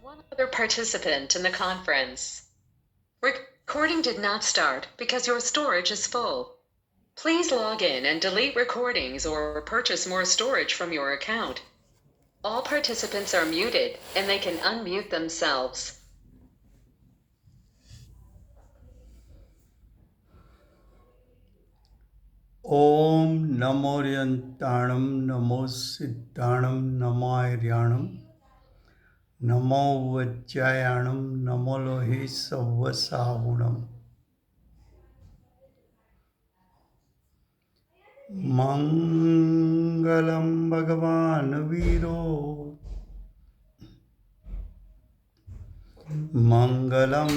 One other participant in the conference. Recording did not start because your storage is full. Please log in and delete recordings or purchase more storage from your account. All participants are muted and they can unmute themselves. ओम नमोर्यंताणं नमो सिद्धाणं नमो आर्याणं नमो वज्रायाणं नमो लोहे सव्वसाहुणम् मंगलं भगवान् वीरो मंगलं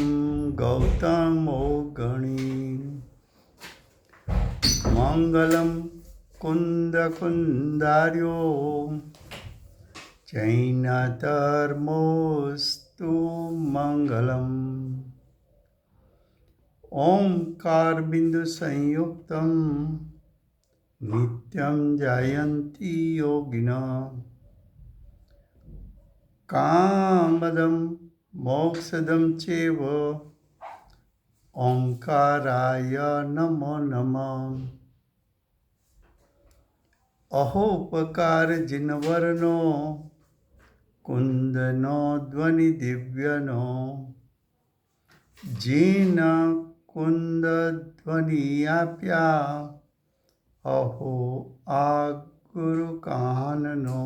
गौतमो गणी मंगलं कुन्दकुन्दार्यो जैनधर्मोऽस्तु मंगलम् ओंकार बिंदु संयुक्तं नित्यं जायन्ति योगिनः कामदं मोक्षदं चैव ओंकाराय नमो नमः अहोपकार जिनवर्णो कुंदनो ध्वनि दिव्यनो जीन कुंद ध्वनियाप्या अहो आ गुरु काननो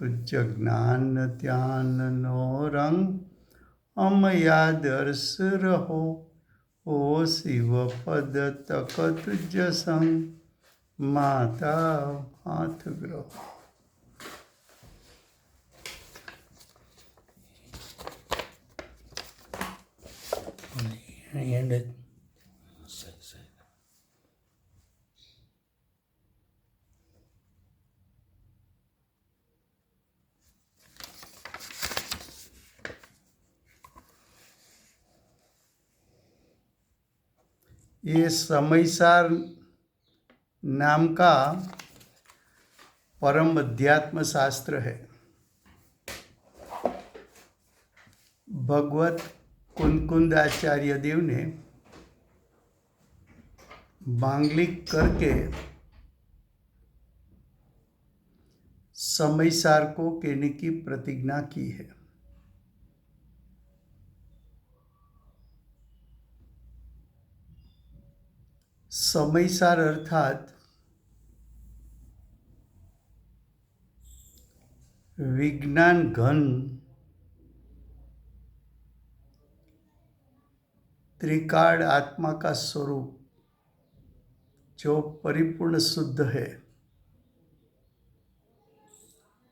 तुझ ज्ञान ध्यान नो रंग अमया दर्श रहो ओ शिव पद तक तुझ संग माता हाथ ग्रहो and it ये समयसार नाम का परम अध्यात्म शास्त्र है। भगवत कुनकुंदाचार्य देव ने मांगलिक करके समयसार को कहने की प्रतिज्ञा की है। समयसार अर्थात विज्ञान घन त्रिकाल आत्मा का स्वरूप जो परिपूर्ण शुद्ध है,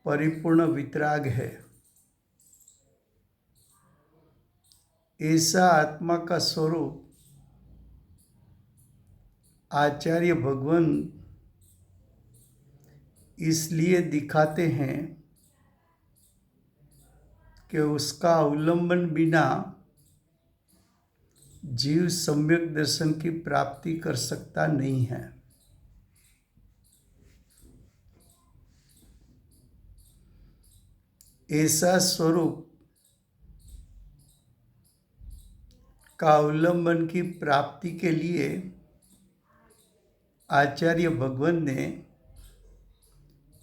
परिपूर्ण वितराग है, ऐसा आत्मा का स्वरूप आचार्य भगवान इसलिए दिखाते हैं कि उसका अवलंबन बिना जीव सम्यक दर्शन की प्राप्ति कर सकता नहीं है। ऐसा स्वरूप का अवलंबन की प्राप्ति के लिए आचार्य भगवान ने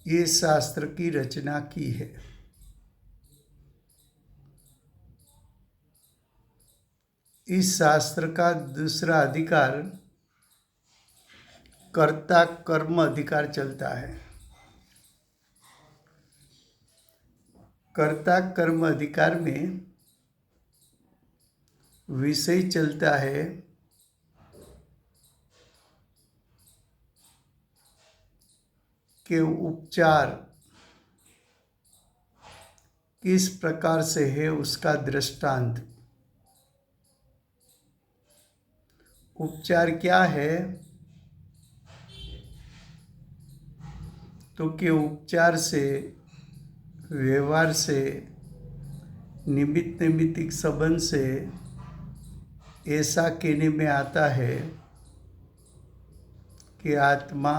ये शास्त्र की रचना की है। इस शास्त्र का दूसरा अधिकार कर्ता कर्म अधिकार चलता है। कर्ता कर्म अधिकार में विषय चलता है कि उपचार किस प्रकार से है, उसका दृष्टांत। उपचार क्या है तो कि उपचार से, व्यवहार से, निमित्त नैमित्तिक संबंध से ऐसा कहने में आता है कि आत्मा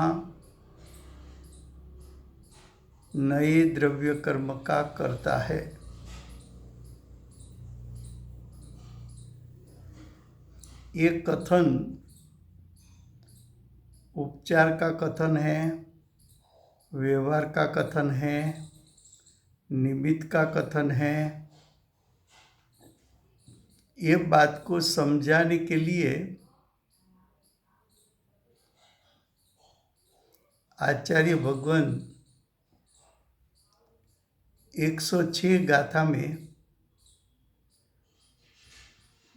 नए द्रव्य कर्म का करता है। ये कथन उपचार का कथन है, व्यवहार का कथन है, निमित्त का कथन है। ये बात को समझाने के लिए आचार्य भगवान 106 गाथा में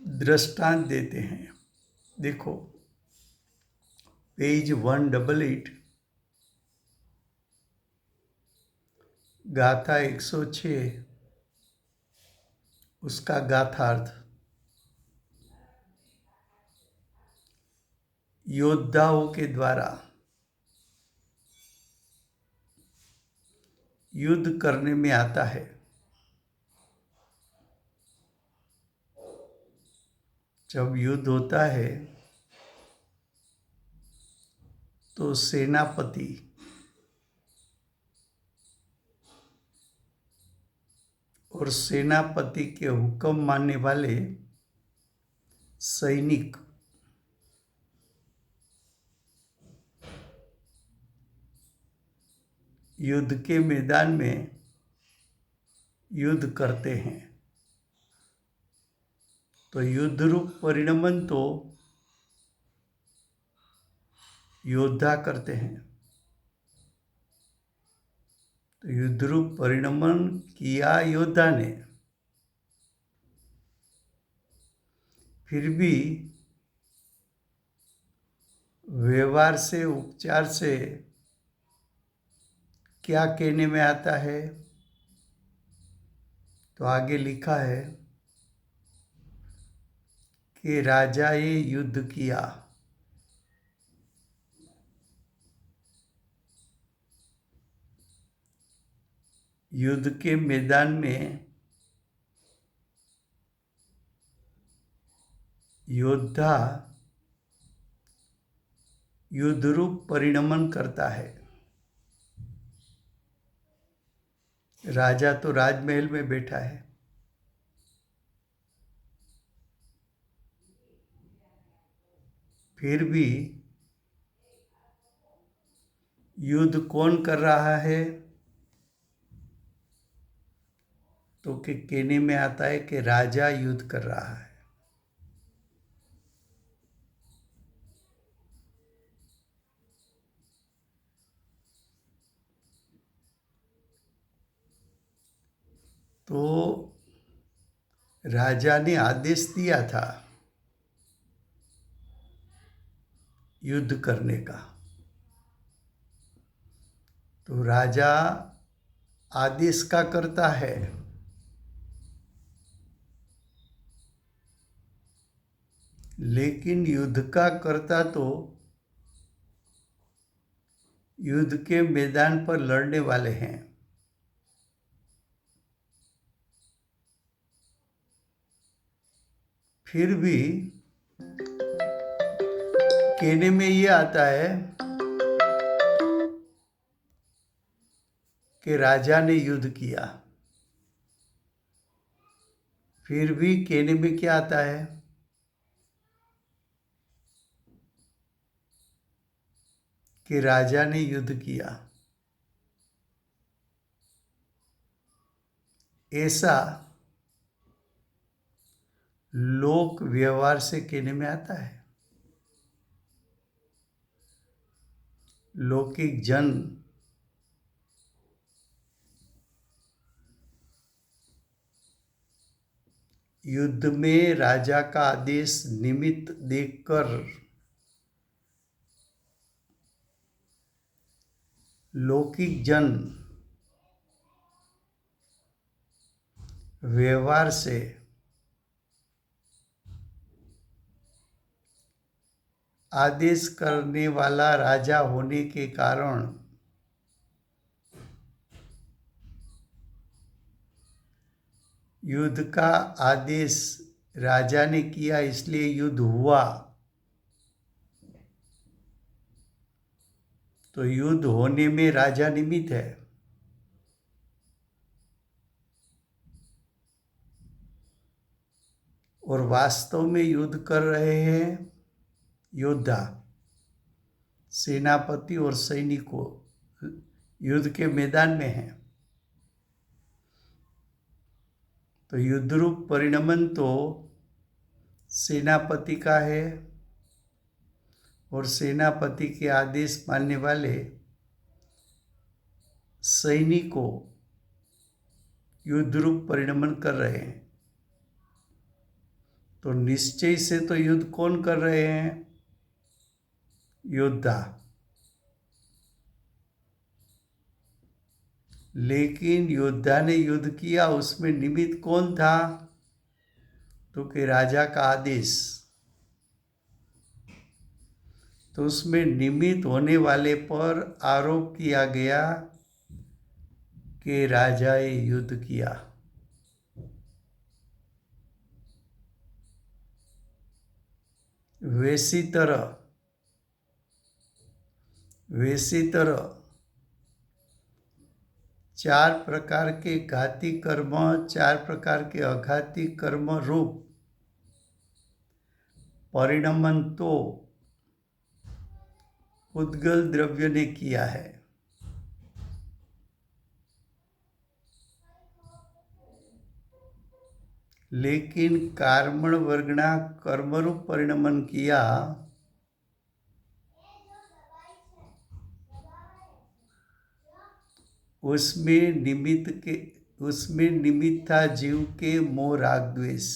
दृष्टांत देते हैं। देखो, पेज 188, गाथा 106, उसका गाथार्थ। योद्धाओं के द्वारा युद्ध करने में आता है। जब युद्ध होता है तो सेनापति और सेनापति के हुक्म मानने वाले सैनिक युद्ध के मैदान में युद्ध करते हैं। तो युद्ध रूप परिणमन तो योद्धा करते हैं। तो युद्ध रूप परिणमन किया योद्धा ने, फिर भी व्यवहार से, उपचार से क्या कहने में आता है? तो आगे लिखा है कि राजाए युद्ध किया। युद्ध के मैदान में योद्धा युद्ध रूप परिणमन करता है। राजा तो राजमहल में बैठा है, फिर भी युद्ध कौन कर रहा है? तो के कहने में आता है कि राजा युद्ध कर रहा है। तो राजा ने आदेश दिया था युद्ध करने का। तो राजा आदेश का करता है, लेकिन युद्ध का करता तो युद्ध के मैदान पर लड़ने वाले हैं। फिर भी कहने में ये आता है कि राजा ने युद्ध किया। फिर भी कहने में क्या आता है? कि राजा ने युद्ध किया। ऐसा लोक व्यवहार से कहने में आता है। लौकिक जन युद्ध में राजा का आदेश निमित्त देखकर लौकिक जन व्यवहार से आदेश करने वाला राजा होने के कारण युद्ध का आदेश राजा ने किया, इसलिए युद्ध हुआ। तो युद्ध होने में राजा निमित्त है। और वास्तव में युद्ध कर रहे हैं योद्धा, सेनापति और सैनिकों युद्ध के मैदान में हैं। तो युद्ध रूप परिणमन तो सेनापति का है और सेनापति के आदेश मानने वाले सैनिकों युद्ध रूप परिणमन कर रहे हैं। तो निश्चय से तो युद्ध कौन कर रहे हैं? योद्धा। लेकिन योद्धा ने युद्ध किया, उसमें निमित्त कौन था? तो कि राजा का आदेश। तो उसमें निमित्त होने वाले पर आरोप किया गया कि राजाए युद्ध किया। वैसी तरह 4 प्रकार के घाती कर्म, 4 प्रकार के अघाती कर्म रूप परिणमन तो पुद्गल द्रव्य ने किया है। लेकिन कार्मण वर्गना कर्मरूप परिणमन किया उसमें निमित्त था जीव के मोह राग द्वेष।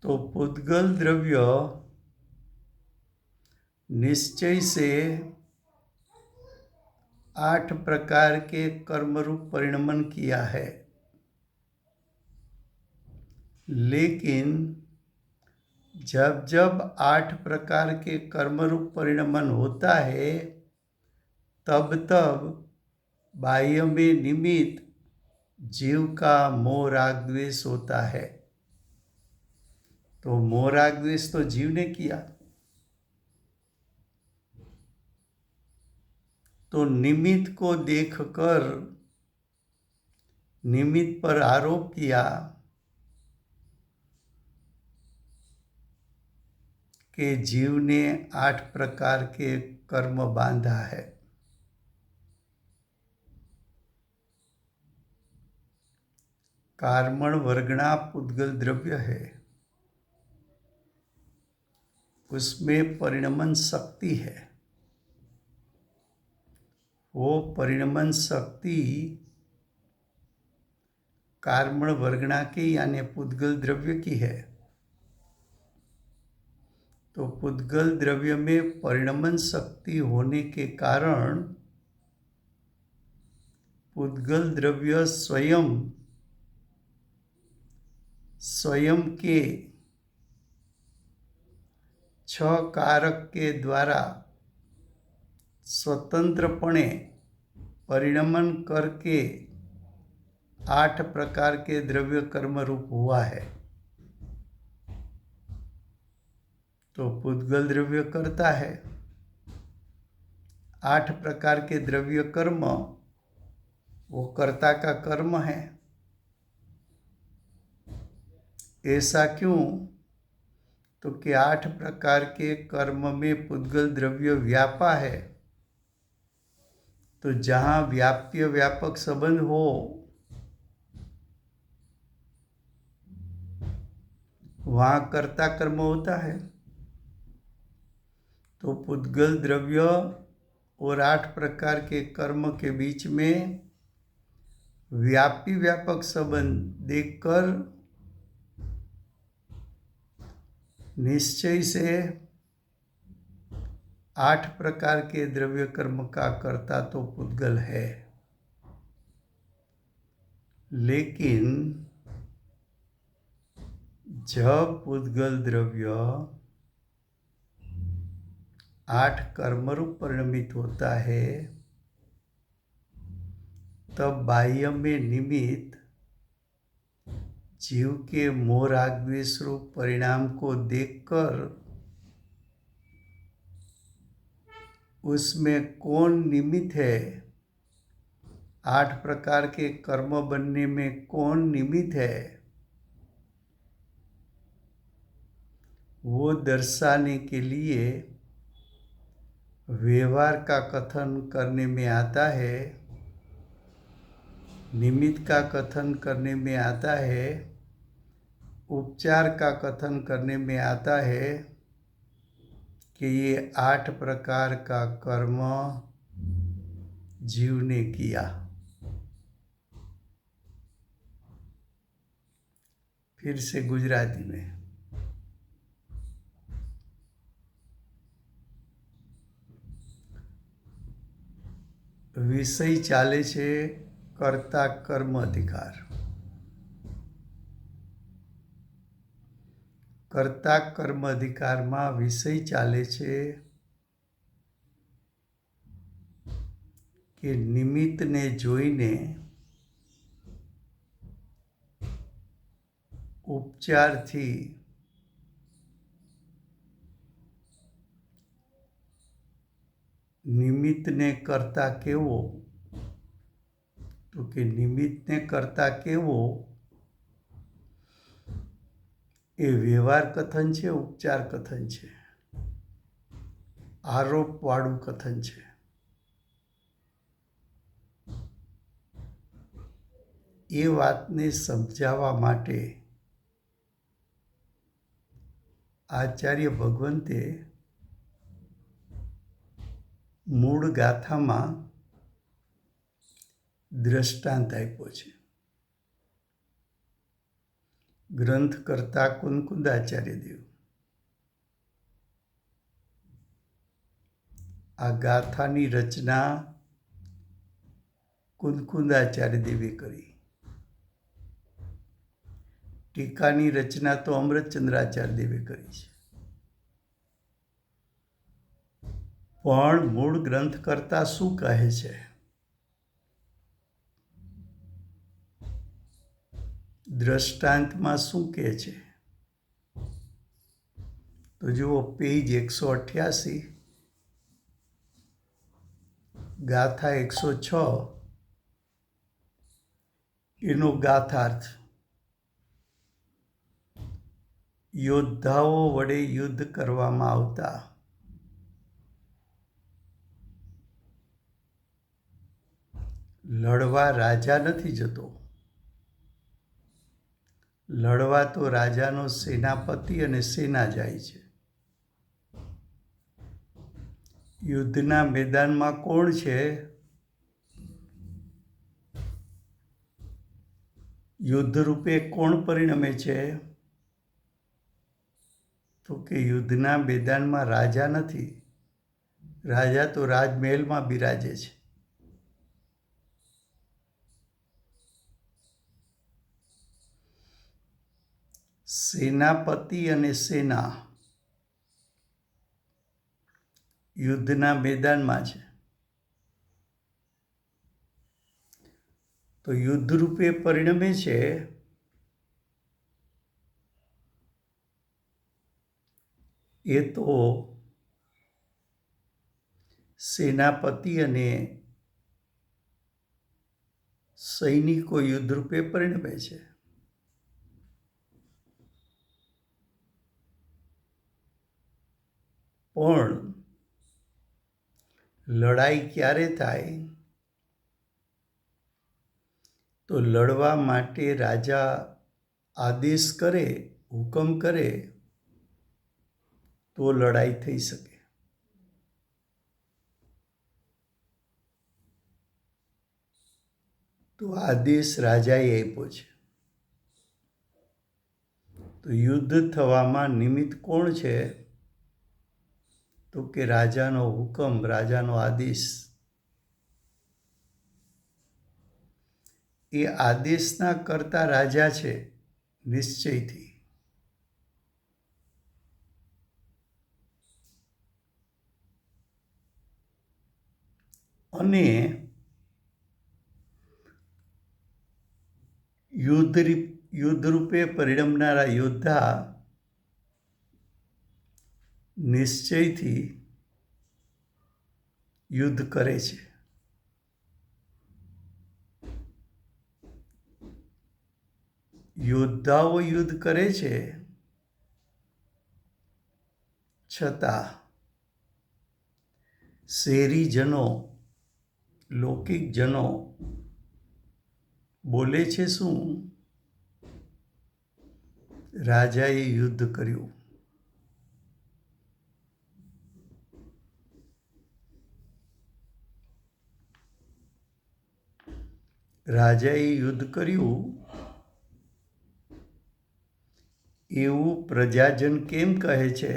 तो पुद्गल द्रव्य निश्चय से 8 प्रकार के कर्मरूप परिणमन किया है। लेकिन जब 8 प्रकार के कर्मरूप परिणमन होता है तब बाह्य में निमित्त जीव का मोह राग द्वेष होता है। तो मोह राग द्वेष तो जीव ने किया। तो निमित्त को देखकर निमित्त पर आरोप किया कि जीव ने 8 प्रकार के कर्म बांधा है। कार्मण वर्गणा पुद्गल द्रव्य है, उसमें परिणमन शक्ति है। वो परिणमन शक्ति कार्मण वर्गणा की यानी पुद्गल द्रव्य की है। तो पुद्गल द्रव्य में परिणमन शक्ति होने के कारण पुद्गल द्रव्य स्वयं के 6 कारक के द्वारा स्वतंत्रपणे परिणमन करके 8 प्रकार के द्रव्य कर्म रूप हुआ है। तो पुद्गल द्रव्य करता है 8 प्रकार के द्रव्य कर्म, वो कर्ता का कर्म है। ऐसा क्यों? तो कि 8 प्रकार के कर्म में पुद्गल द्रव्य व्यापा है। तो जहाँ व्याप्य व्यापक संबंध हो वहाँ कर्ता कर्म होता है। तो पुद्गल द्रव्य और 8 प्रकार के कर्म के बीच में व्यापी व्यापक संबंध देखकर निश्चय से 8 प्रकार के द्रव्य कर्म का कर्ता तो पुद्गल है। लेकिन जब पुद्गल द्रव्य 8 कर्मरूप परिणमित होता है तब बाह्य में निमित्त जीव के मोह राग द्वेष रूप परिणाम को देखकर उसमें कौन निमित्त है 8 प्रकार के कर्म बनने में कौन निमित्त है, वो दर्शाने के लिए व्यवहार का कथन करने में आता है, निमित्त का कथन करने में आता है, उपचार का कथन करने में आता है कि ये 8 प्रकार का कर्म जीव ने किया। फिर से गुजराती में, વિષય ચાલે છે કર્તા કર્મ અધિકાર. કર્તા કર્મ અધિકારમાં વિષય ચાલે છે કે નિમિત્તને જોઈને ઉપચારથી નિમિત્તને કરતા કેવો, તો કે નિમિત્તને કરતા કેવો એ વ્યવહાર કથન છે, ઉપચાર કથન છે, આરોપવાળું કથન છે. એ વાતને સમજાવવા માટે આચાર્ય ભગવંતે મૂળ ગાથામાં દ્રષ્ટાંત આપ્યો છે. ગ્રંથકર્તા કુનકુંદાચાર્ય દેવ આ ગાથાની રચના કુનકુંદાચાર્ય દેવે કરી. ટીકાની રચના તો અમૃતચંદ્રાચાર્ય દેવે કરી છે. પણ મૂળ ગ્રંથકર્તા શું કહે છે? દ્રષ્ટાંતમાં શું કહે છે? તો જુઓ પેજ 188, ગાથા 106, એનો ગાથાર્થ. યોદ્ધાઓ વડે યુદ્ધ કરવામાં આવતા લડવા રાજા નથી જતો. લડવા તો રાજાનો સેનાપતિ અને સેના જાય છે. યુદ્ધના મેદાનમાં કોણ છે? યુદ્ધ રૂપે કોણ પરિણમે છે? તો કે યુદ્ધના મેદાનમાં રાજા નથી. રાજા તો રાજમહેલમાં બિરાજે છે. સેનાપતિ અને સેના યુદ્ધના મેદાનમાં છે. તો યુદ્ધ રૂપે પરિણમે છે એ તો સેનાપતિ અને સૈનિકો યુદ્ધ રૂપે પરિણમે છે. પણ લડાઈ ક્યારે થાય? તો લડવા માટે રાજા આદેશ કરે, હુકમ કરે તો લડાઈ થઈ શકે. તો આદેશ રાજાએ આપ્યો છે. તો યુદ્ધ થવામાં નિમિત્ત કોણ છે? તો કે રાજાનો હુકમ, રાજાનો આદેશ. એ આદેશના કરતા રાજા છે નિશ્ચયથી. અને યુદ્ધ રૂપે પરિણમનારા યોદ્ધા નિશ્ચયથી યુદ્ધ કરે છે. યોદ્ધાઓ યુદ્ધ કરે છે, છતાં શહેરીજનો, લૌકિકજનો બોલે છે શું? રાજાએ યુદ્ધ કર્યું. રાજાએ યુદ્ધ કર્યું એવું પ્રજાજન કેમ કહે છે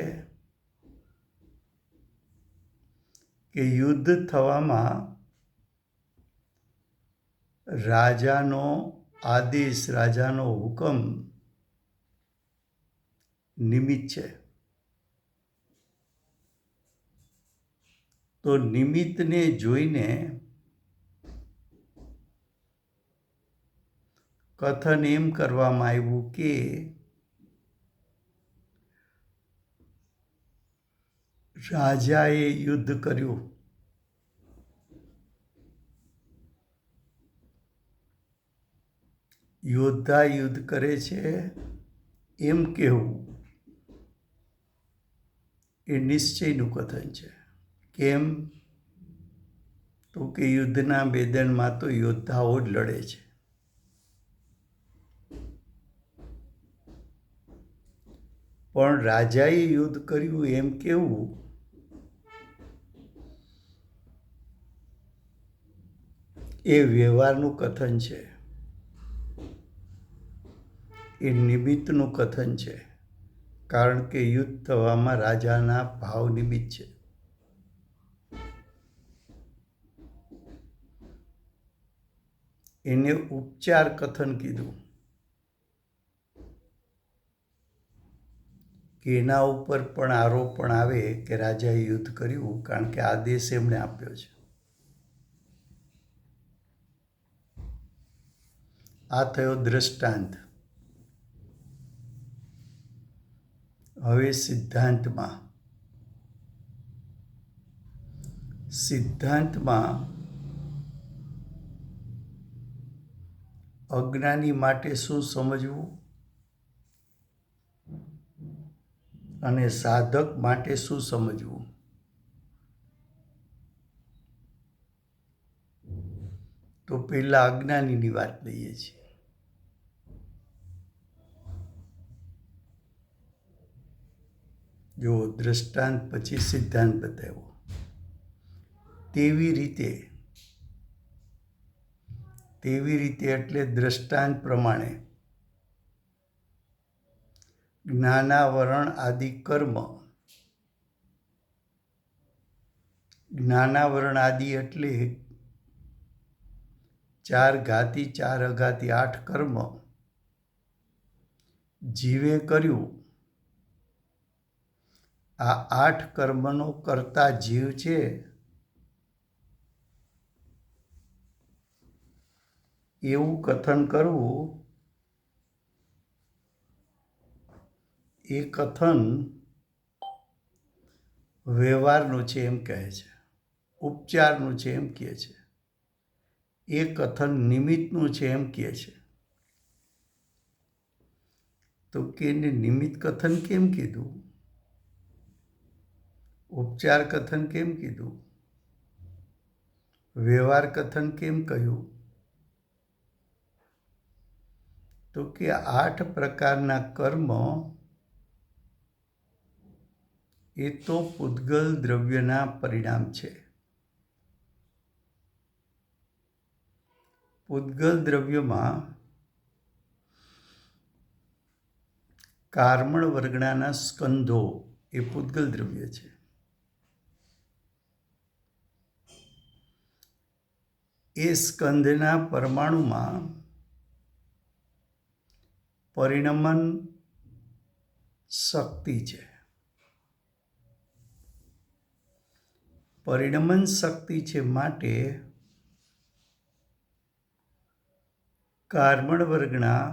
કે યુદ્ધ થવામાં રાજાનો આદેશ, રાજાનો હુકમ નિમિત્ત છે? તો નિમિત્તને જોઈને કથન એમ કરવામાં આવ્યું કે રાજાએ યુદ્ધ કર્યું. યોદ્ધા યુદ્ધ કરે છે એમ કહેવું એ નિશ્ચયનું કથન છે. કેમ? તો કે યુદ્ધના મેદાનમાં તો યોદ્ધાઓ જ લડે છે. પણ રાજાએ યુદ્ધ કર્યું એમ કેવું એ વ્યવહારનું કથન છે, એ નિમિત્તનું કથન છે. કારણ કે યુદ્ધ થવામાં રાજાના ભાવ નિમિત્ત છે. એને ઉપચાર કથન કીધું કે એના ઉપર પણ આરોપણ આવે કે રાજાએ યુદ્ધ કર્યું કારણ કે આદેશ એમણે આપ્યો છે. આ થયો દ્રષ્ટાંત. હવે સિદ્ધાંતમાં અજ્ઞાની માટે શું સમજવું અને સાધક માટે શું સમજવું, તો પહેલા અજ્ઞાનીની વાત લઈએ છીએ. જો દ્રષ્ટાંત પછી સિદ્ધાંત બતાવ્યો. તેવી રીતે એટલે દ્રષ્ટાંત પ્રમાણે જ્ઞાનાવરણ આદિ કર્મ. જ્ઞાનાવરણ આદિ એટલે 4 ઘાતી 4 અઘાતી 8 કર્મ જીવે કર્યું. આ 8 કર્મનો કરતા જીવ છે. એવું કથન કરવું એ કથન વ્યવહારનું છે એમ કહે છે, ઉપચારનું છે એમ કહે છે, એ કથન નિમિત્તનું છે એમ કહે છે. તો કે એને નિમિત્ત કથન કેમ કીધું? ઉપચાર કથન કેમ કીધું? વ્યવહાર કથન કેમ કહ્યું? તો કે 8 પ્રકારના કર્મ એ તો પૂતગલ દ્રવ્યના પરિણામ છે. પૂતગલ દ્રવ્યમાં કાર્મણ વર્ગણાના સ્કંધો એ પૂતગલ દ્રવ્ય છે. એ સ્કંધના પરમાણુમાં પરિણમન શક્તિ છે. પરિણમન શક્તિ છે માટે કાર્બન વર્ગના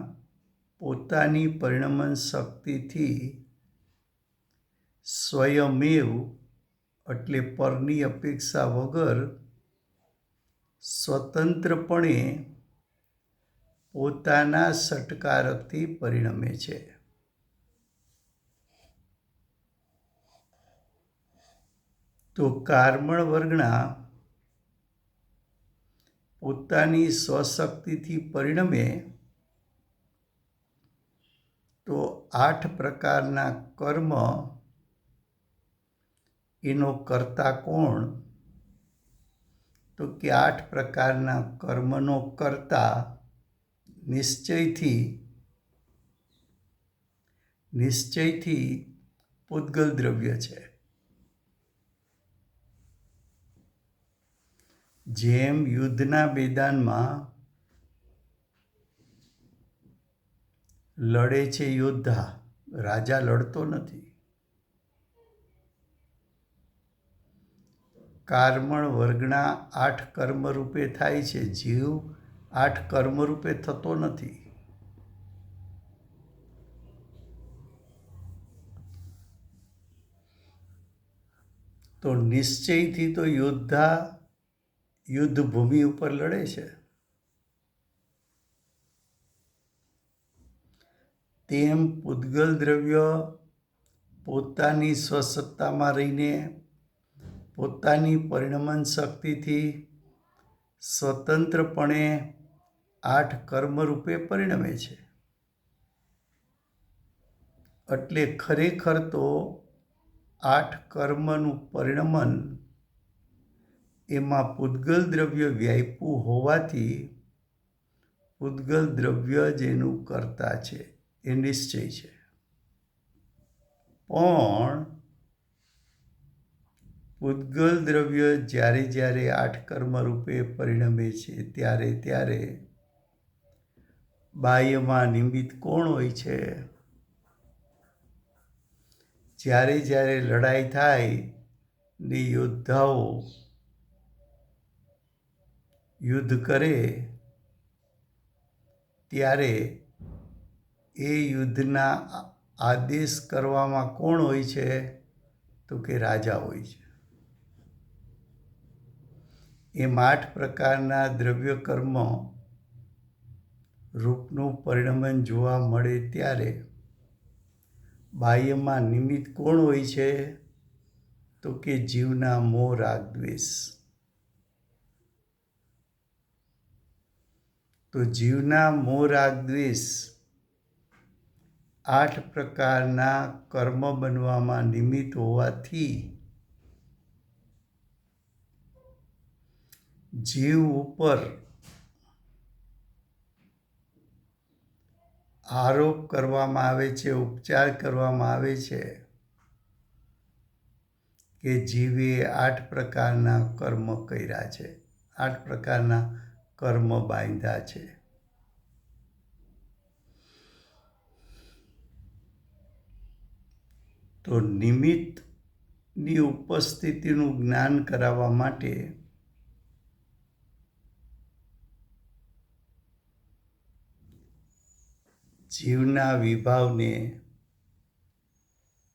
પોતાની પરિણમન શક્તિથી સ્વયમેવ એટલે પરની અપેક્ષા વગર સ્વતંત્રપણે પોતાના સટકારકથી પરિણમે છે. તો કર્મણ વર્ગના પોતાની સ્વશક્તિથી પરિણમે તો 8 પ્રકારના કર્મ એનો કર્તા કોણ? તો કે 8 પ્રકારના કર્મનો કર્તા નિશ્ચયથી પૂતગલ દ્રવ્ય છે. જેમ યુદ્ધના મેદાનમાં લડે છે યોદ્ધા, રાજા લડતો નથી. કર્મણ વર્ગના 8 કર્મ રૂપે થાય છે. જીવ 8 કર્મ રૂપે થતો નથી. તો નિશ્ચયથી તો યોદ્ધા યુદ્ધ ભૂમિ ઉપર લડે છે. તેમ પૂતગલ દ્રવ્ય પોતાની સ્વસત્તામાં રહીને પોતાની પરિણમન શક્તિથી સ્વતંત્રપણે 8 કર્મ રૂપે પરિણમે છે. એટલે ખરેખર તો 8 કર્મનું પરિણમન એમાં પૂતગલ દ્રવ્ય વ્યાપ્યું હોવાથી પૂતગલ દ્રવ્ય જ એનું કર્તા છે, એ નિશ્ચય છે. પણ પૂતગલ દ્રવ્ય જ્યારે જ્યારે 8 કર્મ રૂપે પરિણમે છે ત્યારે બાહ્યમાં નિમિત્ત કોણ હોય છે? જ્યારે લડાઈ થાય ને યોદ્ધાઓ યુદ્ધ કરે ત્યારે એ યુદ્ધના આદેશ કરવામાં કોણ હોય છે? તો કે રાજા હોય છે. એમ 8 પ્રકારના દ્રવ્ય કર્મ રૂપનું પરિણમન જોવા મળે ત્યારે બાહ્યમાં નિમિત્ત કોણ હોય છે? તો કે જીવના મોહ રાગ દ્વેષ. તો જીવના મોહ રાગ દ્વેષ 8 પ્રકારના કર્મ બનવામાં નિમિત્ત હોવાથી જીવ ઉપર આરોપ કરવામાં આવે છે, ઉપચાર કરવામાં આવે છે કે જીવે 8 પ્રકારના કર્મ કર્યા છે, 8 પ્રકારના કર્મ બાંધ્યા છે. તો નિમિત્તની ઉપસ્થિતિનું જ્ઞાન કરાવવા માટે જીવના વિભાવને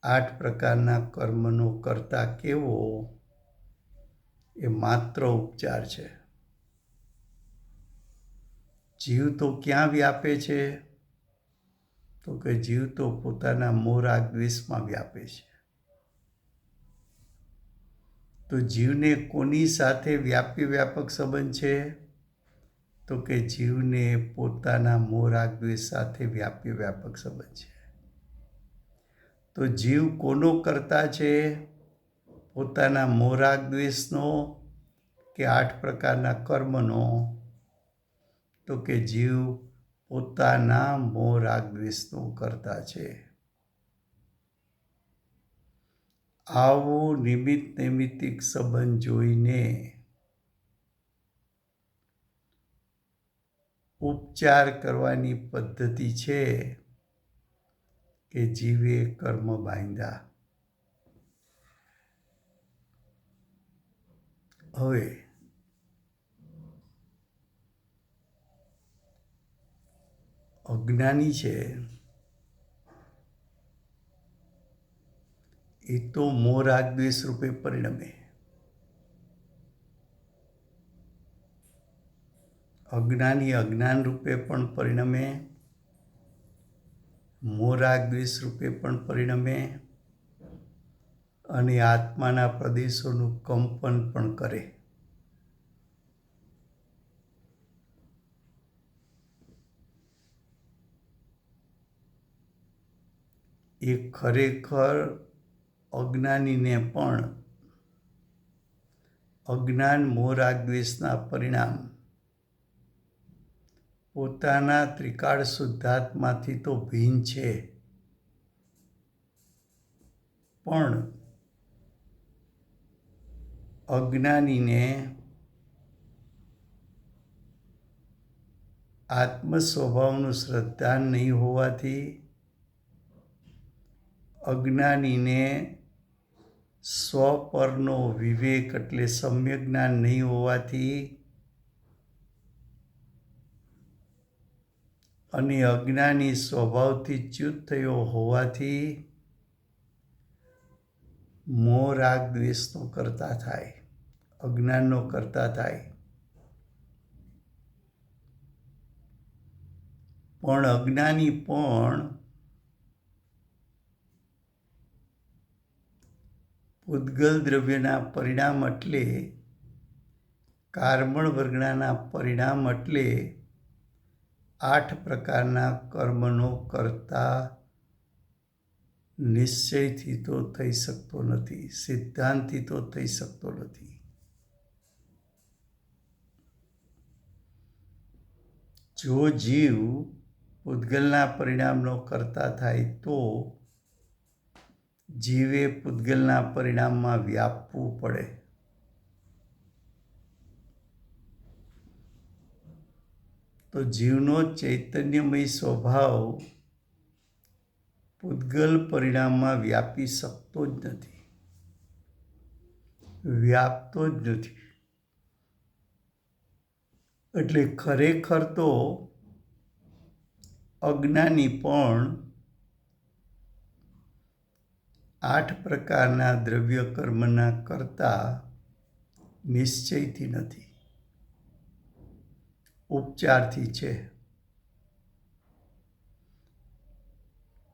8 પ્રકારના કર્મનો કર્તા કેવો એ માત્ર ઉપચાર છે. જીવ તો ક્યાં વ્યાપે છે? તો કે જીવ તો પોતાના મોહ રાગ દ્વેષમાં વ્યાપે છે. તો જીવને કોની સાથે વ્યાપક સંબંધ છે? તો કે જીવને પોતાના મોહ રાગ દ્વેષ સાથે વ્યાપક સંબંધ છે. તો જીવ કોનો કરતા છે? પોતાના મોહ રાગ દ્વેષનો કે 8 પ્રકારના કર્મનો? તો કે જીવ પોતાના મોહ રાગ દ્વેષનો કરતા છે. આવો નૈમિત્તિક સંબંધ જોઈને ઉપચાર કરવાની પદ્ધતિ છે કે જીવે કર્મ બાંધ્યા. હવે અજ્ઞાની છે એ તો મોહ રાગ દ્વેષ રૂપે પરિણમે. અજ્ઞાની અજ્ઞાન રૂપે પણ પરિણમે, મોહ રાગ દ્વેષ રૂપે પણ પરિણમે અને આત્માના પ્રદેશોનું કંપન પણ કરે. એ ખરેખર અજ્ઞાનીને પણ અજ્ઞાન મોહ રાગ દ્વેષના પરિણામ પોતાના ત્રિકાળ શુદ્ધાત્માથી તો ભિન્ન છે, પણ અજ્ઞાનીને આત્મ સ્વભાવનું શ્રદ્ધાન નહીં હોવાથી, અજ્ઞાનીને સ્વ પરનો વિવેક એટલે સમ્યક જ્ઞાન નહીં હોવાથી અને અજ્ઞાની સ્વભાવથી ચ્યુત થયો હોવાથી મોહ રાગ દ્વેષનો કરતા થાય, અજ્ઞાનનો કરતા થાય. પણ અજ્ઞાની પણ પૂતગલ દ્રવ્યના પરિણામ એટલે કાર્બન વર્ગના પરિણામ એટલે 8 પ્રકારના કર્મનો કરતા નિશ્ચયથી તો થઈ શકતો નથી, સિદ્ધાંતથી તો થઈ શકતો નથી. જો જીવ પૂતગલના પરિણામનો કરતા થાય તો જીવે પૂતગલના પરિણામમાં વ્યાપવું પડે. તો જીવનો ચૈતન્યમય સ્વભાવ પૂતગલ પરિણામમાં વ્યાપી શકતો જ નથી, વ્યાપતો જ નથી. એટલે ખરેખર તો અજ્ઞાની પણ 8 પ્રકારના દ્રવ્ય કર્મના કરતા નિશ્ચયથી નથી, ઉપચારથી છે.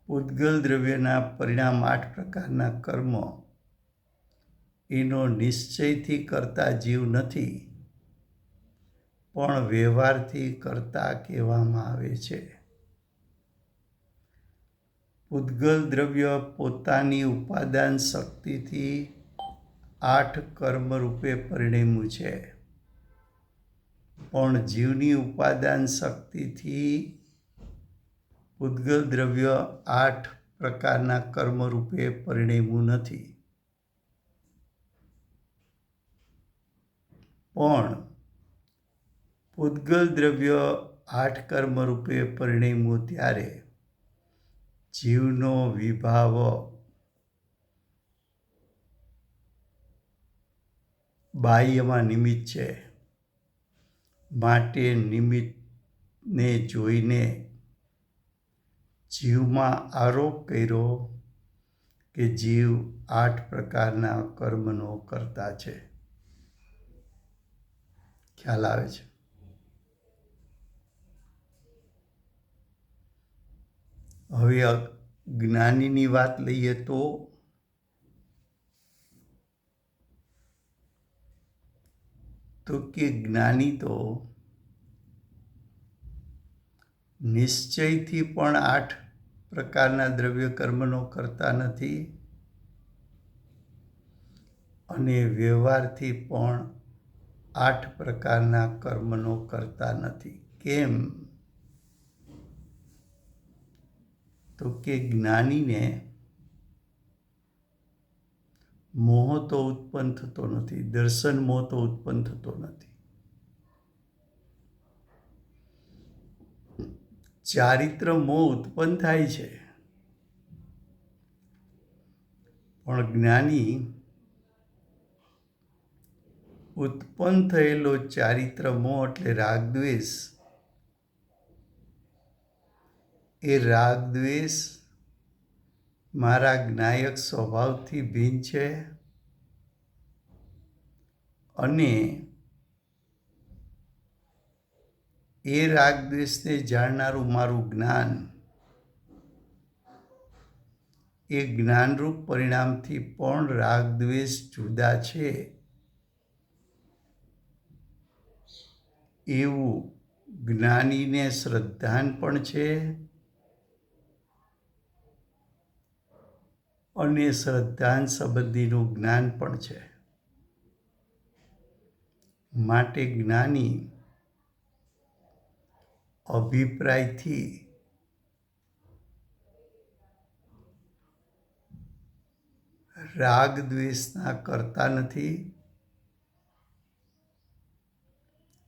પૂતગલ દ્રવ્યના પરિણામ 8 પ્રકારના કર્મ એનો નિશ્ચયથી કરતા જીવ નથી, પણ વ્યવહારથી કરતા કહેવામાં આવે છે. પૂતગલ દ્રવ્ય પોતાની ઉપાદાન શક્તિથી 8 કર્મ રૂપે પરિણમ્યું છે, પણ જીવની ઉપાદાન શક્તિથી પૂતગલ દ્રવ્ય 8 પ્રકારના કર્મ રૂપે પરિણમ્યું નથી. પણ પૂતગલ દ્રવ્ય 8 કર્મ રૂપે પરિણમ્યું ત્યારે જીવનો વિભાવ બાહ્યમાં નિમિત્ત છે, માટે નિમિત્તને જોઈને જીવમાં આરોપ કર્યો કે જીવ 8 પ્રકારના કર્મનો કરતા છે. ખ્યાલ આવે છે? હવે જ્ઞાનીની વાત લઈએ તો કે જ્ઞાની તો નિશ્ચયથી પણ 8 પ્રકારના દ્રવ્ય કર્મનો કરતા નથી અને વ્યવહારથી પણ 8 પ્રકારના કર્મનો કરતા નથી. કેમ? તો કે જ્ઞાનીને મોહ તો ઉત્પન્ન થતો નથી, દર્શન મોહ તો ઉત્પન્ન થતો નથી. ચારિત્ર મોહ ઉત્પન્ન થાય છે, પણ જ્ઞાની ઉત્પન્ન થયેલો ચારિત્ર મોહ એટલે રાગદ્વેષ, એ રાગદ્વેષ મારા જ્ઞાયક સ્વભાવથી ભિન્ન છે અને એ રાગદ્વેષને જાણનારું મારું જ્ઞાન એ જ્ઞાનરૂપ પરિણામથી પણ રાગદ્વેષ જુદા છે એવું જ્ઞાનીને શ્રદ્ધાન પણ છે અને શ્રદ્ધાન સંબંધીનું જ્ઞાન પણ છે. માટે જ્ઞાની અભિપ્રાયથી રાગ દ્વેષના કરતા નથી.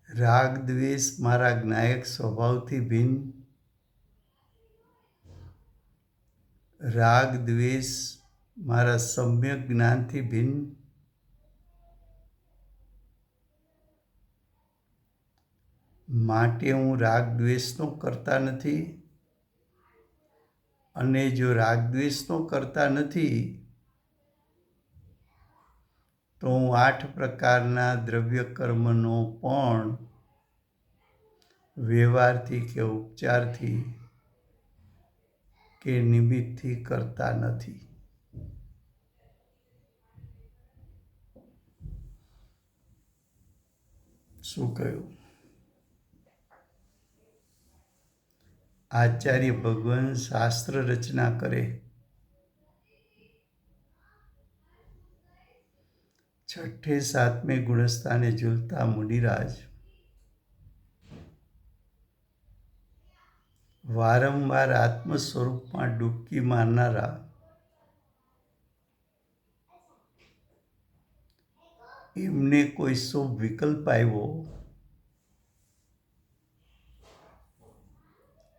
રાગ દ્વેષ મારા જ્ઞાયક સ્વભાવથી ભિન્ન, રાગ દ્વેષ મારા સમ્યક જ્ઞાનથી ભિન્ન, માટે હું રાગ દ્વેષનો કરતા નથી. અને જો રાગ દ્વેષનો કરતા નથી તો હું 8 પ્રકારના દ્રવ્ય કર્મનો પણ વ્યવહારથી કે ઉપચારથી કે નિમિત્તથી કરતા નથી. શું કહ્યું? આચાર્ય ભગવાન શાસ્ત્ર રચના કરે, છઠ્ઠે સાતમે ગુણસ્થાને ઝૂલતા મુનિરાજ વારંવાર આત્મ સ્વરૂપમાં ડૂબકી મારનારા એમને કોઈ શુભ વિકલ્પ આવ્યો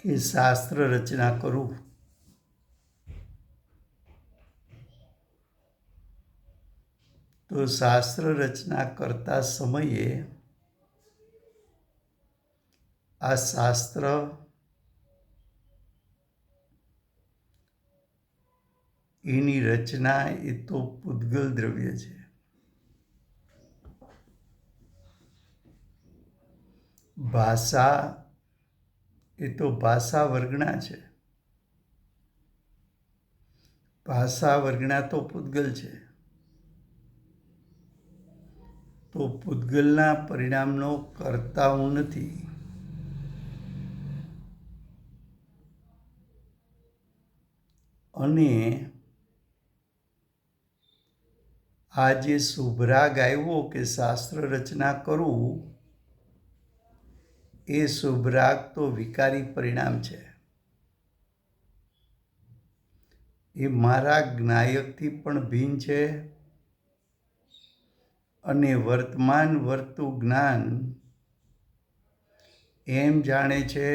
કે શાસ્ત્ર રચના કરું, તો શાસ્ત્ર રચના કરતા સમયે આ શાસ્ત્ર એની રચના એ તો પૂતગલ દ્રવ્ય છે. ભાષા એ તો ભાષા વર્ગણા છે. ભાષા વર્ગણા તો પૂતગલ છે. તો પૂતગલના પરિણામનો કરતા હું નથી. અને આ જે શુભરાગ આવ્યો કે શાસ્ત્ર રચના કરું, એ શુભરાગ તો વિકારી પરિણામ છે. એ મારા જ્ઞાયકથી પણ ભિન્ન છે અને વર્તમાન વર્તું જ્ઞાન એમ જાણે છે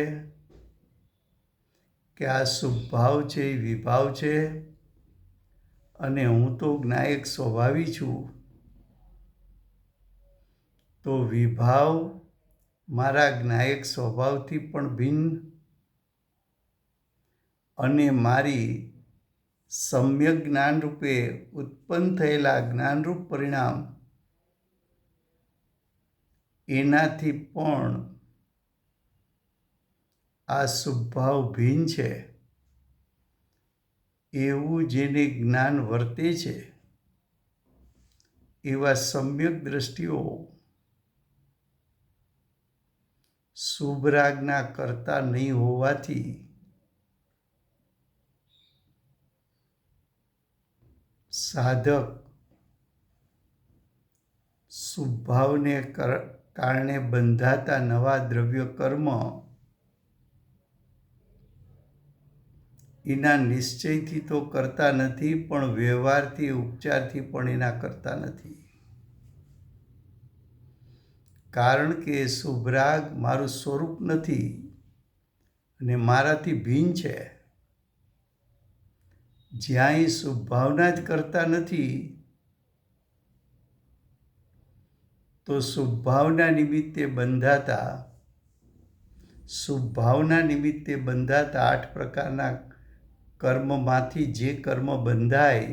કે આ શુભભાવ છે એ વિભાવ છે અને હું તો જ્ઞાયક સ્વભાવી છું. તો વિભાવ મારા જ્ઞાયક સ્વભાવથી પણ ભિન્ન અને મારી સમ્યક જ્ઞાન રૂપે ઉત્પન્ન થયેલા જ્ઞાનરૂપ પરિણામ એનાથી પણ આ શુભભાવ ભિન્ન છે એવું જેને જ્ઞાન વર્તે છે એવા સમ્યક દ્રષ્ટિઓ શુભરાગના કરતા નહીં હોવાથી સાધક શુભભાવને કારણે બંધાતા નવા દ્રવ્ય કર્મ એના નિશ્ચયથી તો કરતા નથી, પણ વ્યવહારથી ઉપચારથી પણ એના કરતા નથી. કારણ કે શુભરાગ મારું સ્વરૂપ નથી અને મારાથી ભિન્ન છે. જ્યાં એ શુભભાવના જ કરતા નથી તો શુભભાવના નિમિત્તે બંધાતા 8 પ્રકારના કર્મમાંથી જે કર્મ બંધાય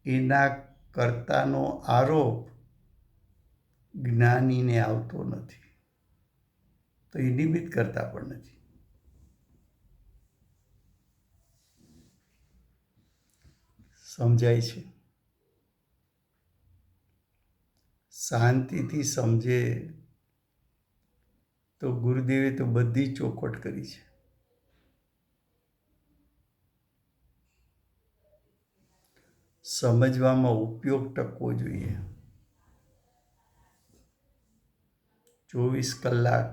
એના કર્તાનો આરોપ જ્ઞાનીને આવતો નથી. તો એ નિમિત્ત કરતા પણ નથી. સમજાય છે? શાંતિથી સમજે તો ગુરુદેવે તો બધી ચોખવટ કરી છે. સમજવામાં ઉપયોગ ટકવો જોઈએ. 24 કલાક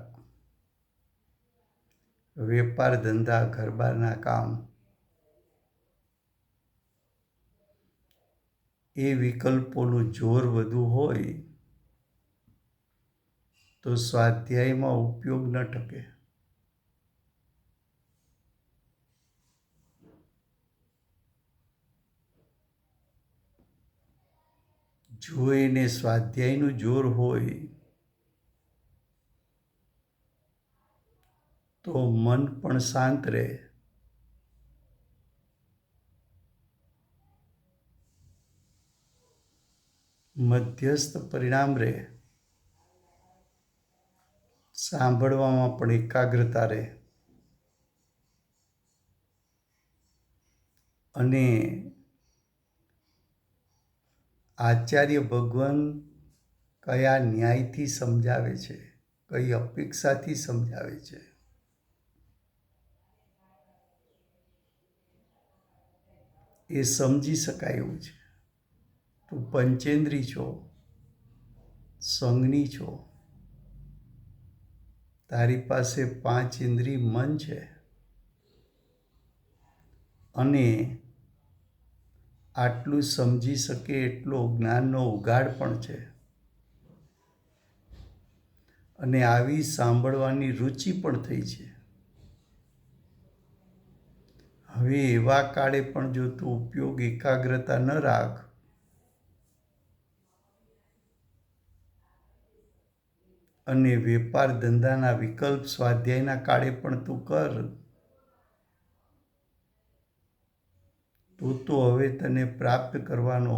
વેપાર ધંધા ઘરબારના કામ એ વિકલ્પોનું જોર વધુ હોય તો સ્વાધ્યાયમાં ઉપયોગ ન ટકે. જો એને સ્વાધ્યાયનું જોર હોય તો મન પણ શાંત રહે. મધ્યસ્થ પરિણામ રહે. સાંભળવામાં પણ એકાગ્રતા રહે. અને આચાર્ય ભગવાન કયા ન્યાયથી સમજાવે છે, કઈ અપેક્ષાથી સમજાવે છે, એ સમજી શકાય એવું છે. તું પંચેન્દ્રી છો, સંજ્ઞી છો, તારી પાસે 5 ઇન્દ્રિય મન છે અને આટલું સમજી શકે એટલો જ્ઞાનનો ઉગાડ પણ છે અને આવી સાંભળવાની રુચિ પણ થઈ છે. હવે એવા કાળે પણ જો તું ઉપયોગ એકાગ્રતા ન રાખ અને વેપાર ધંધાના વિકલ્પ સ્વાધ્યાયના કાળે પણ તું કર તો હવે તને પ્રાપ્ત કરવાનો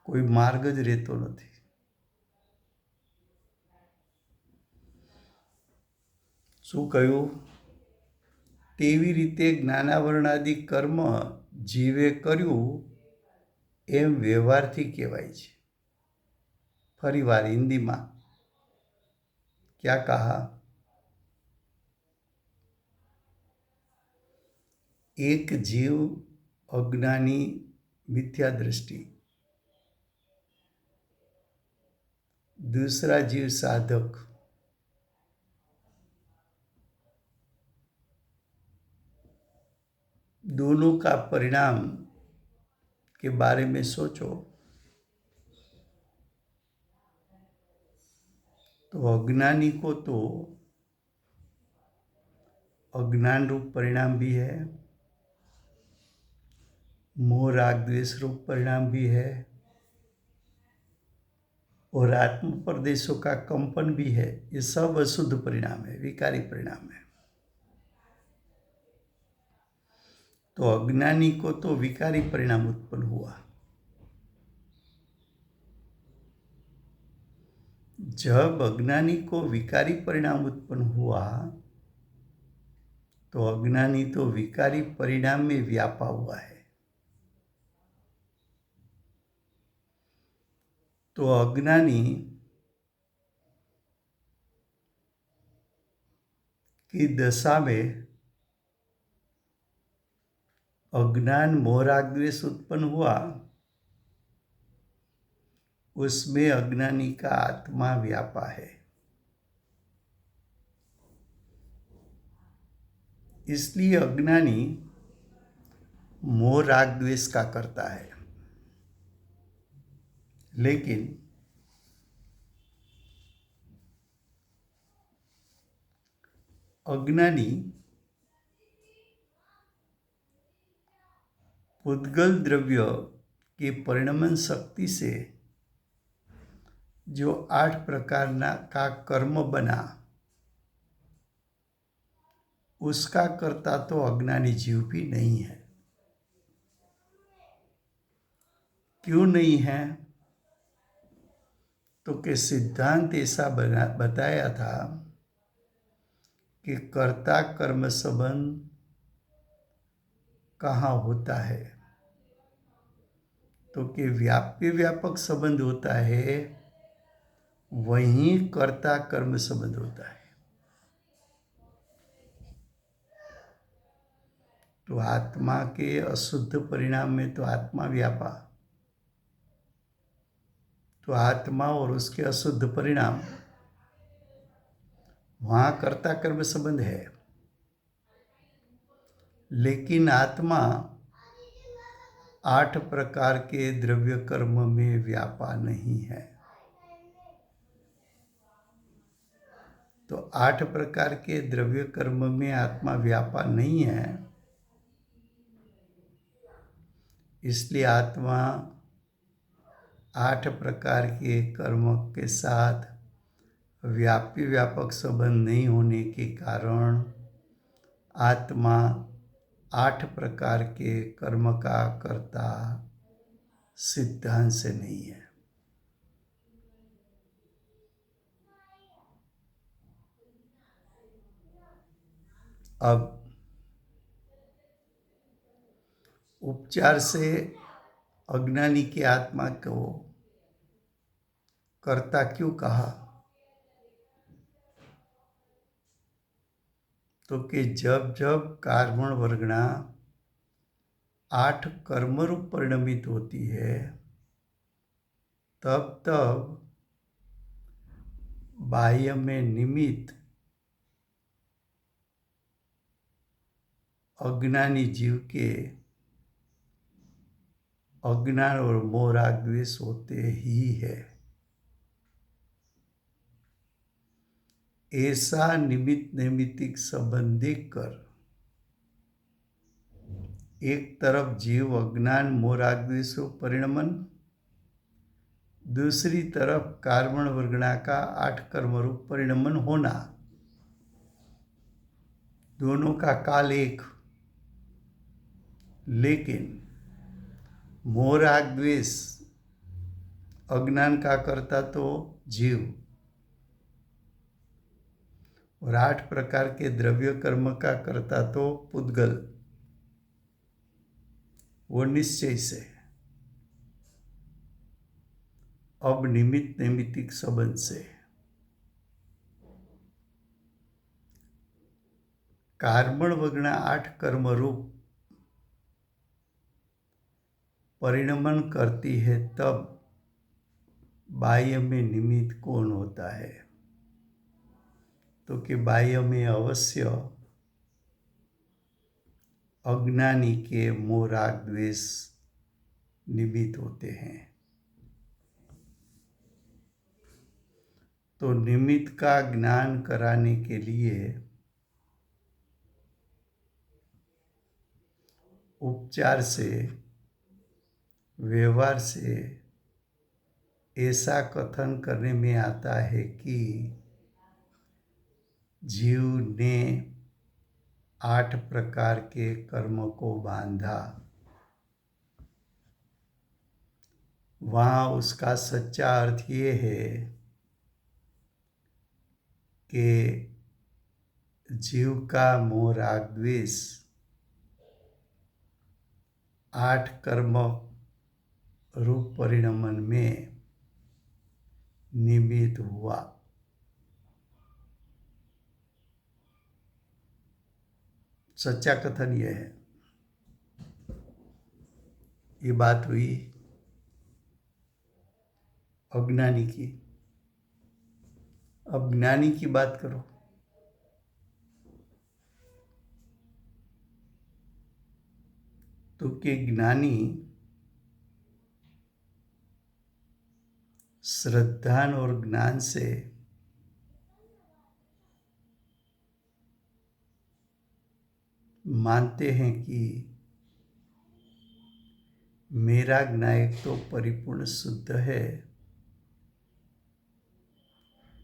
કોઈ માર્ગ જ રહેતો નથી. શું કહ્યું? તેવી રીતે જ્ઞાનાવરણાદિ કર્મ જીવે કર્યું એમ વ્યવહારથી કહેવાય છે. ફરીવાર હિન્દીમાં ક્યાં કહા? એક જીવ અજ્ઞાની मिथ्या दृष्टि, दूसरा जीव साधक, दोनों का परिणाम के बारे में सोचो तो अज्ञानी को तो अज्ञान रूप परिणाम भी है, मोह राग द्वेष रूप परिणाम भी है और आत्म प्रदेशों का कंपन भी है. ये सब अशुद्ध परिणाम है, विकारी परिणाम है. तो अज्ञानी को तो विकारी परिणाम उत्पन्न हुआ. जब अज्ञानी को विकारी परिणाम उत्पन्न हुआ तो अज्ञानी तो विकारी परिणाम में व्यापा हुआ है. तो अज्ञानी की दशा में अज्ञान मोह राग द्वेष उत्पन्न हुआ, उसमें अज्ञानी का आत्मा व्यापा है. इसलिए अज्ञानी मोह राग द्वेष का करता है. लेकिन अज्ञानी पुद्गल द्रव्य की परिणमन शक्ति से जो 8 प्रकार का कर्म बना, उसका करता तो अज्ञानी जीव भी नहीं है. क्यों नहीं है? तो कि सिद्धांत ऐसा बताया था कि कर्ता कर्म संबंध कहाँ होता है, तो कि व्याप्य व्यापक संबंध होता है, वहीं कर्ता कर्म संबंध होता है। तो आत्मा के अशुद्ध परिणाम में तो आत्मा व्यापा, तो आत्मा और उसके अशुद्ध परिणाम, वहां कर्ता कर्म संबंध है। लेकिन आत्मा 8 प्रकार के द्रव्य कर्म में व्यापा नहीं है। तो 8 प्रकार के द्रव्य कर्म में आत्मा व्यापा नहीं है, इसलिए आत्मा 8 प्रकार के कर्म के साथ व्यापी व्यापक संबंध नहीं होने के कारण आत्मा 8 प्रकार के कर्म का कर्ता सिद्धांत से नहीं है। अब उपचार से अज्ञानी की आत्मा को कर्ता क्यों कहा, तो कि जब जब कार्बन वर्गणा 8 कर्मरूप परिणमित होती है, तब तब बाह्य में निमित्त अज्ञानी जीव के अज्ञान और मोह राग द्वेष होते ही है। ऐसा निमित्त नैमित्तिक संबंध देखकर एक तरफ जीव अज्ञान मोह राग द्वेष परिणमन, दूसरी तरफ कार्बन वर्गणा का 8 कर्मरूप परिणमन होना, दोनों का काल एक। लेकिन मोह राग द्वेष अज्ञान का करता तो जीव, और 8 प्रकार के द्रव्य कर्म का करता तो पुद्गल, वो निश्चय से। अब निमित्त नैमित्तिक संबंध से कार्बन वर्गणा 8 कर्म रूप परिणमन करती है, तब बाह्य में निमित्त कौन होता है, तो कि बाह्य में अवश्य अज्ञानी के मोह राग द्वेष निमित्त होते हैं। तो निमित्त का ज्ञान कराने के लिए उपचार से, व्यवहार से ऐसा कथन करने में आता है कि जीव ने 8 प्रकार के कर्म को बांधा। वहाँ उसका सच्चा अर्थ ये है कि जीव का मोह राग द्वेष 8 कर्म रूप परिणमन में निमित्त हुआ। सच्चा कथन यह है। ये बात हुई अज्ञानी की। अब ज्ञानी की बात करो। तो कि ज्ञानी श्रद्धान और ज्ञान से मानते हैं कि मेरा ज्ञायक तो परिपूर्ण शुद्ध है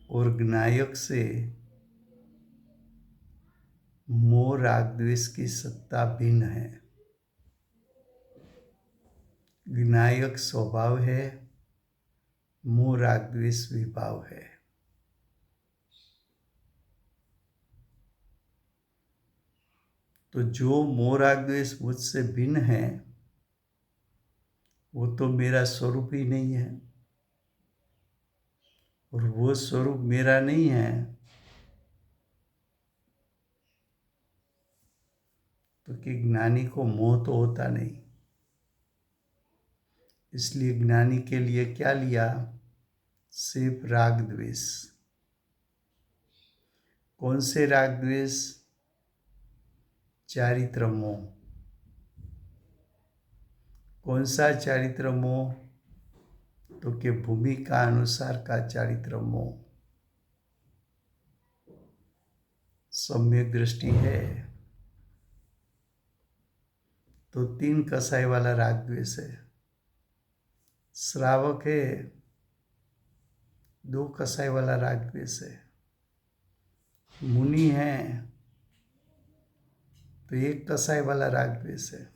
और ज्ञायक से मोह राग द्वेष की सत्ता भिन्न है। ज्ञायक स्वभाव है मोह राग द्वेष विभाव है। तो जो मोह राग द्वेष मुझसे भिन्न है वो तो मेरा स्वरूप ही नहीं है, और वो स्वरूप मेरा नहीं है तो कि ज्ञानी को मोह तो होता नहीं। इसलिए ज्ञानी के लिए क्या लिया? सिर्फ राग द्वेष। कौन से राग द्वेष? चारित्र मोह। कौन सा चारित्र मोह? तो कि भूमिका अनुसार का चारित्र मोह। सम्यक दृष्टि है तो 3 कसाई वाला राग द्वेष है। श्रावक है 2 कसाई वाला राग द्वेष है। मुनि है तो 1 कसाई वाला राग द्वेष है।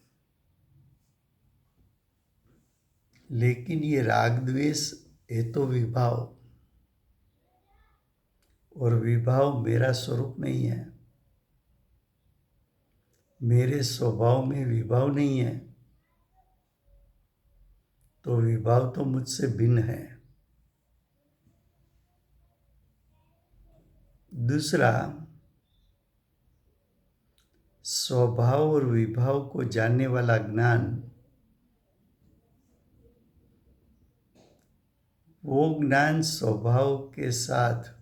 लेकिन ये राग द्वेष है तो विभाव, और विभाव मेरा स्वरूप नहीं है। मेरे स्वभाव में विभाव नहीं है, तो विभाव तो मुझसे भिन्न है। दूसरा, स्वभाव और विभाव को जानने वाला ज्ञान, वो ज्ञान स्वभाव के साथ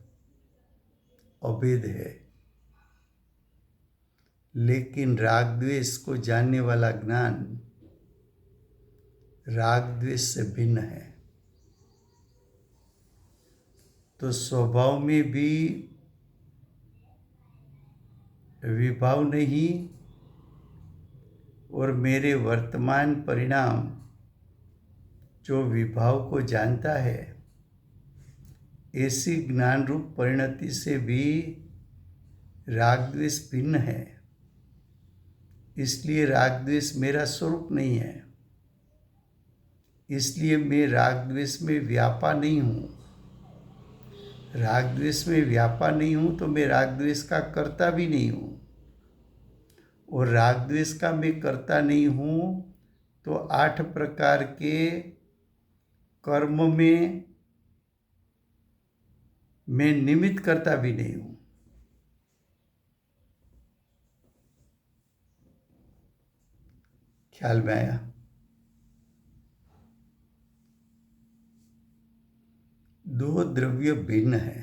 अभेद है। लेकिन राग द्वेष को जानने वाला ज्ञान राग द्वेष से भिन्न है। तो स्वभाव में भी विभाव नहीं, और मेरे वर्तमान परिणाम जो विभाव को जानता है, ऐसी ज्ञान रूप परिणति से भी राग द्वेष भिन्न है। इसलिए राग द्वेष मेरा स्वरूप नहीं है। इसलिए मैं राग द्वेष में व्यापा नहीं हूँ। राग द्वेष में व्यापा नहीं हूँ तो मैं राग द्वेष का कर्ता भी नहीं हूँ, और राग द्वेष का मैं कर्ता नहीं हूँ तो 8 प्रकार के कर्म में मैं निमित्त करता भी नहीं हूँ। ख्याल में आया? दो द्रव्य भिन्न है,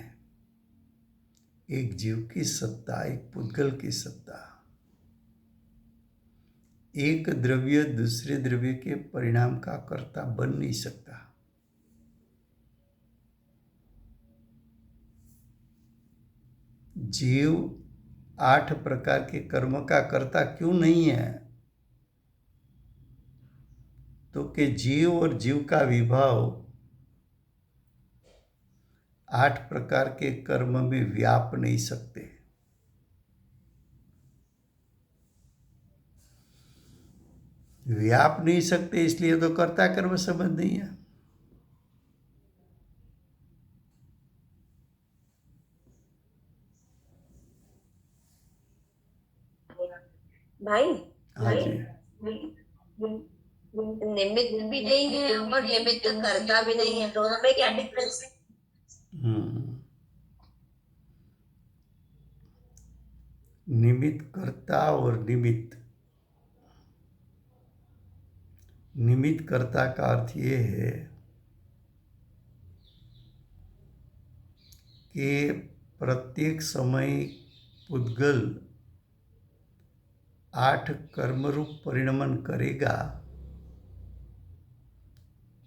एक जीव की सत्ता, एक पुद्गल की सत्ता। एक द्रव्य दूसरे द्रव्य के परिणाम का कर्ता बन नहीं सकता। जीव 8 प्रकार के कर्म का कर्ता क्यों नहीं है? तो कि जीव और जीव का विभाव 8 प्रकार के कर्म में व्याप नहीं सकते। व्याप नहीं सकते इसलिए तो कर्ता कर्म संबंध नहीं है। भाई, हाँ जी, निमित्त भी नहीं है और निमित्त करता भी नहीं है, दोनों में क्या डिफरेंस है? निमित्त कर्ता और निमित्त। निमित्त कर्ता का अर्थ ये है कि प्रत्येक समय पुद्गल 8 कर्मरूप परिणमन करेगा,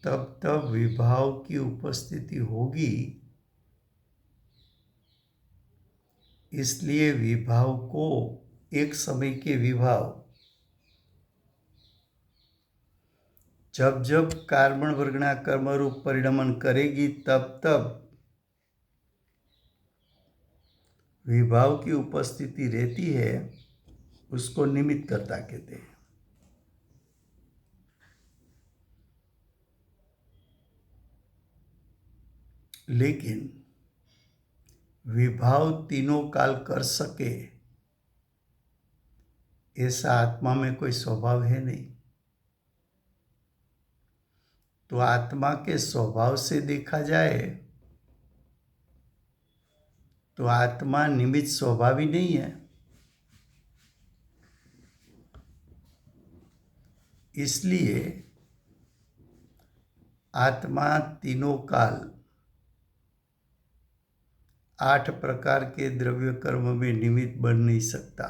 तब तब विभाव की उपस्थिति होगी। इसलिए विभाव को, एक समय के विभाव, जब जब कार्बन वर्गणा कर्मरूप परिणमन करेगी तब तब विभाव की उपस्थिति रहती है, उसको निमित्त कर्ता कहते हैं। लेकिन विभाव तीनों काल कर सके ऐसा आत्मा में कोई स्वभाव है नहीं। तो आत्मा के स्वभाव से देखा जाए तो आत्मा निमित्त स्वभावी नहीं है। इसलिए आत्मा तीनों काल 8 प्रकार के द्रव्य कर्म में निमित्त बन नहीं सकता।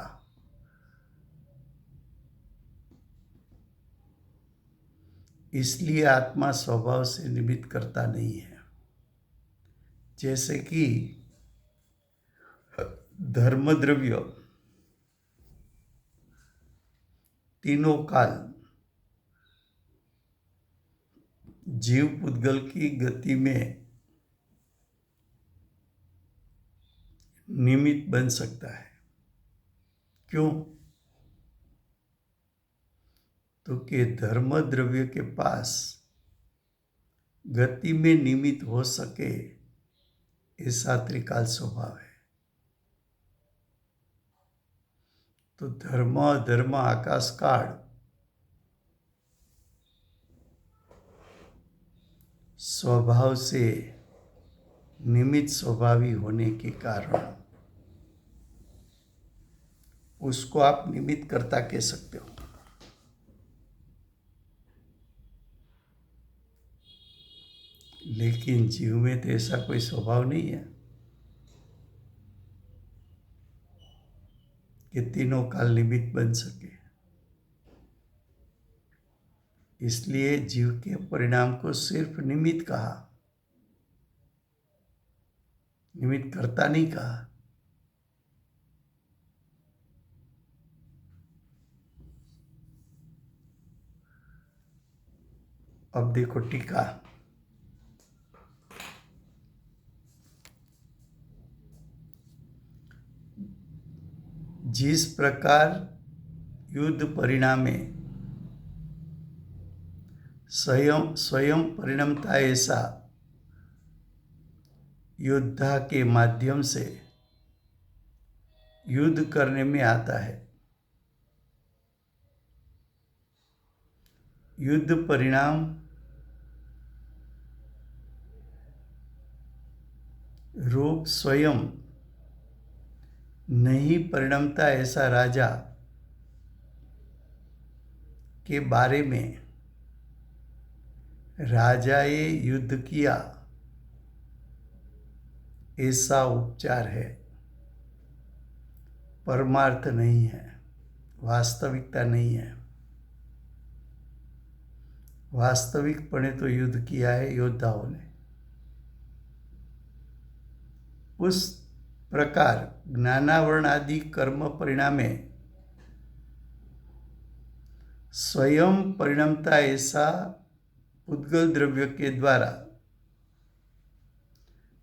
इसलिए आत्मा स्वभाव से निमित्त करता नहीं है। जैसे कि धर्म द्रव्य तीनों काल जीव पुद्गल की गति में निमित्त बन सकता है। क्यों? तो कि धर्म द्रव्य के पास गति में निमित्त हो सके ऐसा त्रिकाल स्वभाव है। तो धर्म अधर्म आकाश काल स्वभाव से निमित्त स्वभावी होने के कारण उसको आप निमित्त कर्ता कह सकते हो। लेकिन जीव में तो ऐसा कोई स्वभाव नहीं है कि तीनों काल निमित्त बन सके। इसलिए जीव के परिणाम को सिर्फ निमित्त कहा, निमित्त कर्ता नहीं कहा। अब देखो टीका। जिस प्रकार युद्ध परिणामे स्वयं परिणमता ऐसा योद्धा के माध्यम से युद्ध करने में आता है। युद्ध परिणाम रूप स्वयं नहीं परिणमता ऐसा राजा के बारे में राजाए युद्ध किया ऐसा उपचार है, परमार्थ नहीं है, वास्तविकता नहीं है। वास्तविकपणे तो युद्ध किया है योद्धाओं ने। उस प्रकार ज्ञानावरण आदि कर्म परिणामे स्वयं परिणमता ऐसा उद्गल द्रव्य के द्वारा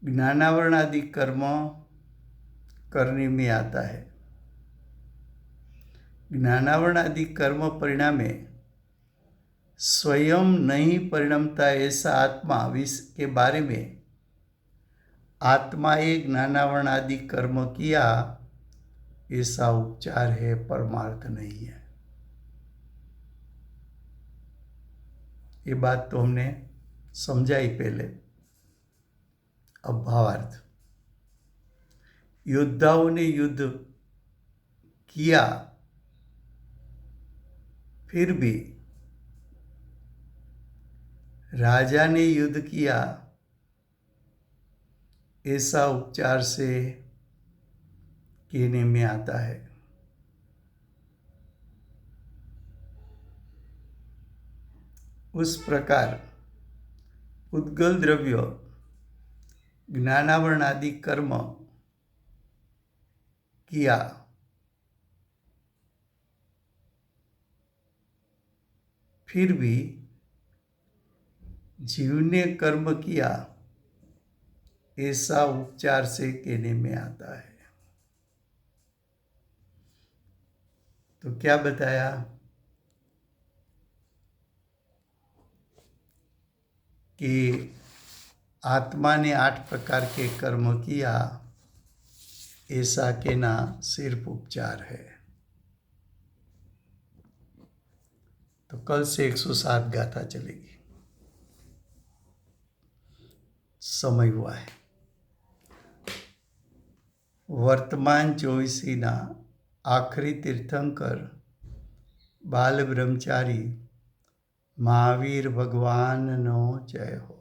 ज्ञानावरण आदि कर्म करने में आता है। ज्ञानावरण आदि कर्म परिणामे स्वयं नहीं परिणमता ऐसा आत्मा के बारे में आत्माए ज्ञानावरण आदि कर्म किया ऐसा उपचार है, परमार्थ नहीं है। ये बात तो हमने समझाई पहले। अब भावार्थ। योद्धाओं ने युद्ध किया, फिर भी राजा ने युद्ध किया ऐसा उपचार से कहने में आता है। उस प्रकार उद्गल द्रव्य ज्ञानावरण आदि कर्म किया, फिर भी जीव ने कर्म किया ऐसा उपचार से कहने में आता है। तो क्या बताया कि आत्मा ने 8 प्रकार के कर्म किया, ऐसा कहना सिर्फ उपचार है। तो कल से 107 गाथा चलेगी। समय हुआ है। वर्तमान ચોવીસીના આખરી તીર્થંકર બાલ બ્રહ્મચારી મહાવીર ભગવાનનો જય હો।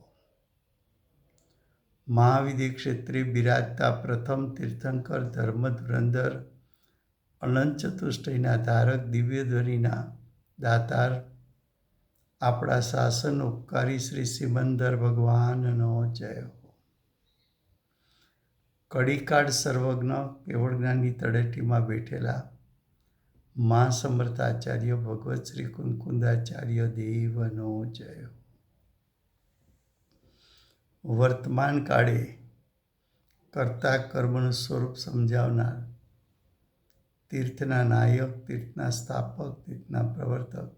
મહાવિધિ ક્ષેત્રે બિરાજતા પ્રથમ તીર્થંકર ધર્મ ધુરંધર અનંત ચતુષ્ટયના ધારક દિવ્ય ધ્વનિના દાતાર આપણા શાસન ઉપકારી શ્રી સિમંદર ભગવાનનો જય હો। કડીકાળ સર્વજ્ઞ કેવળ જ્ઞાનની તળેટીમાં બેઠેલા મા સમર્થાચાર્ય ભગવત શ્રી કુંકુંદાચાર્ય દેવનો જય હો। વર્તમાન કાળે કર્તા કર્મનું સ્વરૂપ સમજાવનાર તીર્થના નાયક, તીર્થના સ્થાપક, તીર્થના પ્રવર્તક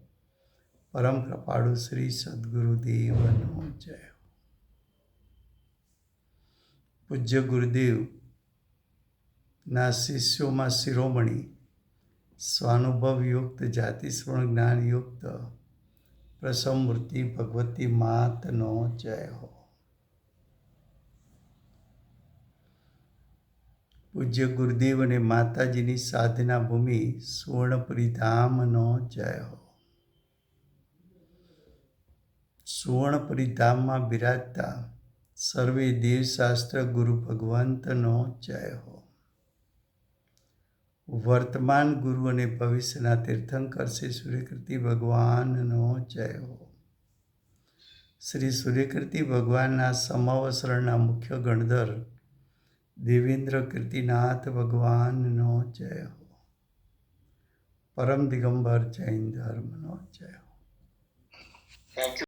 પરમ કૃપાળુ શ્રી સદગુરુદેવનો જય હો। પૂજ્ય ગુરુદેવના શિષ્યોમાં શિરોમણી સ્વાનુભવયુક્ત જાતિશ્રવણ જ્ઞાનયુક્ત પ્રસમમૂર્તિ ભગવતી માતનો જય હો। પૂજ્ય ગુરુદેવ અને માતાજીની સાધના ભૂમિ સુવર્ણપુરી ધામનો જય હો। સુવર્ણપુરી ધામમાં બિરાજતા સર્વે દેવશાસ્ત્ર ગુરુ ભગવંતનો જય હો। વર્તમાન ગુરુ અને ભવિષ્યના તીર્થંકર શ્રી સૂર્યકીર્તિ ભગવાનનો જય હો। શ્રી સૂર્યકીર્તિ ભગવાનના સમાવસરણના મુખ્ય ગણધર દેવેન્દ્ર કીર્તિનાથ ભગવાનનો જય હો। પરમ દિગંબર જૈન ધર્મનો જય હો।